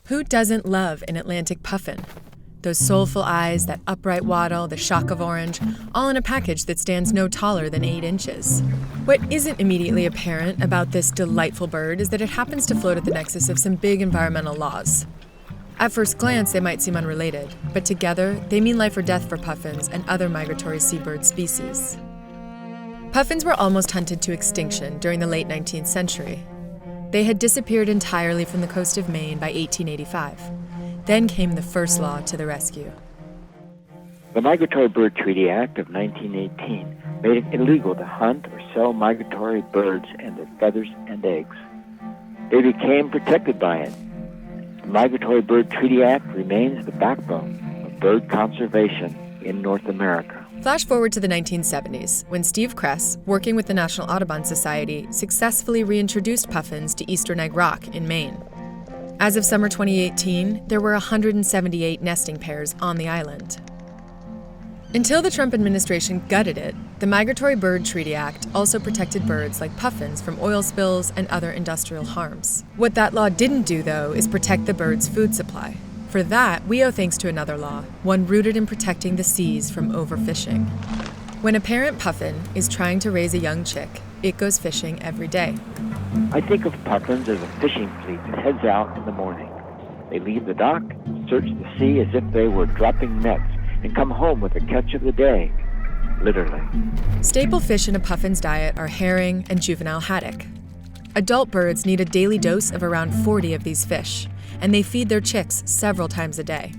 Who doesn't love an Atlantic puffin? Those soulful eyes, that upright waddle, the shock of orange, all in a package that stands no taller than 8 inches. What isn't immediately apparent about this delightful bird is that it happens to float at the nexus of some big environmental laws. At first glance, they might seem unrelated, but together, they mean life or death for puffins and other migratory seabird species. Puffins were almost hunted to extinction during the late 19th century. They had disappeared entirely from the coast of Maine by 1885. Then came the first law to the rescue. The Migratory Bird Treaty Act of 1918 made it illegal to hunt or sell migratory birds and their feathers and eggs. They became protected by it. The Migratory Bird Treaty Act remains the backbone of bird conservation in North America. Flash forward to the 1970s, when Steve Kress, working with the National Audubon Society, successfully reintroduced puffins to Eastern Egg Rock in Maine. As of summer 2018, there were 178 nesting pairs on the island. Until the Trump administration gutted it, the Migratory Bird Treaty Act also protected birds like puffins from oil spills and other industrial harms. What that law didn't do, though, is protect the birds' food supply. For that, we owe thanks to another law, one rooted in protecting the seas from overfishing. When a parent puffin is trying to raise a young chick, it goes fishing every day. I think of puffins as a fishing fleet that heads out in the morning. They leave the dock, search the sea as if they were dropping nets, and come home with the catch of the day, literally. Staple fish in a puffin's diet are herring and juvenile haddock. Adult birds need a daily dose of around 40 of these fish, and they feed their chicks several times a day.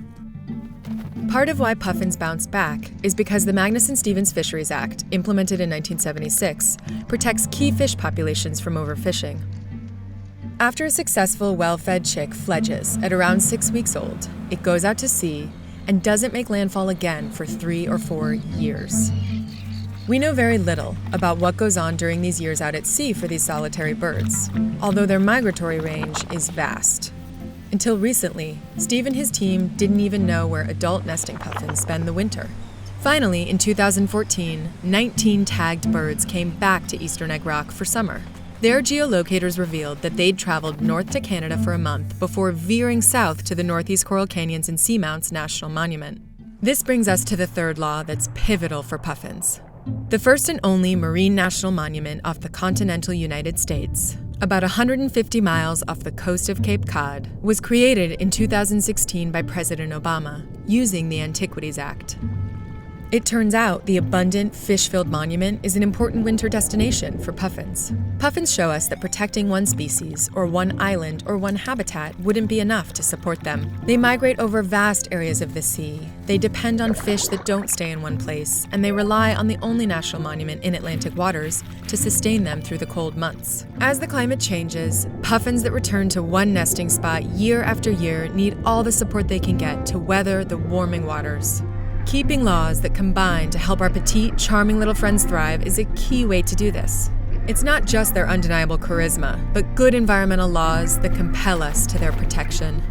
Part of why puffins bounced back is because the Magnuson-Stevens Fisheries Act, implemented in 1976, protects key fish populations from overfishing. After a successful, well-fed chick fledges at around 6 weeks old, it goes out to sea and doesn't make landfall again for 3 or 4 years. We know very little about what goes on during these years out at sea for these solitary birds, although their migratory range is vast. Until recently, Steve and his team didn't even know where adult nesting puffins spend the winter. Finally, in 2014, 19 tagged birds came back to Eastern Egg Rock for summer. Their geolocators revealed that they'd traveled north to Canada for a month before veering south to the Northeast Coral Canyons and Seamounts National Monument. This brings us to the third law that's pivotal for puffins. The first and only marine national monument off the continental United States, about 150 miles off the coast of Cape Cod, was created in 2016 by President Obama, using the Antiquities Act. It turns out the abundant, fish-filled monument is an important winter destination for puffins. Puffins show us that protecting one species, or one island, or one habitat wouldn't be enough to support them. They migrate over vast areas of the sea, they depend on fish that don't stay in one place, and they rely on the only national monument in Atlantic waters to sustain them through the cold months. As the climate changes, puffins that return to one nesting spot year after year need all the support they can get to weather the warming waters. Keeping laws that combine to help our petite, charming little friends thrive is a key way to do this. It's not just their undeniable charisma, but good environmental laws that compel us to their protection.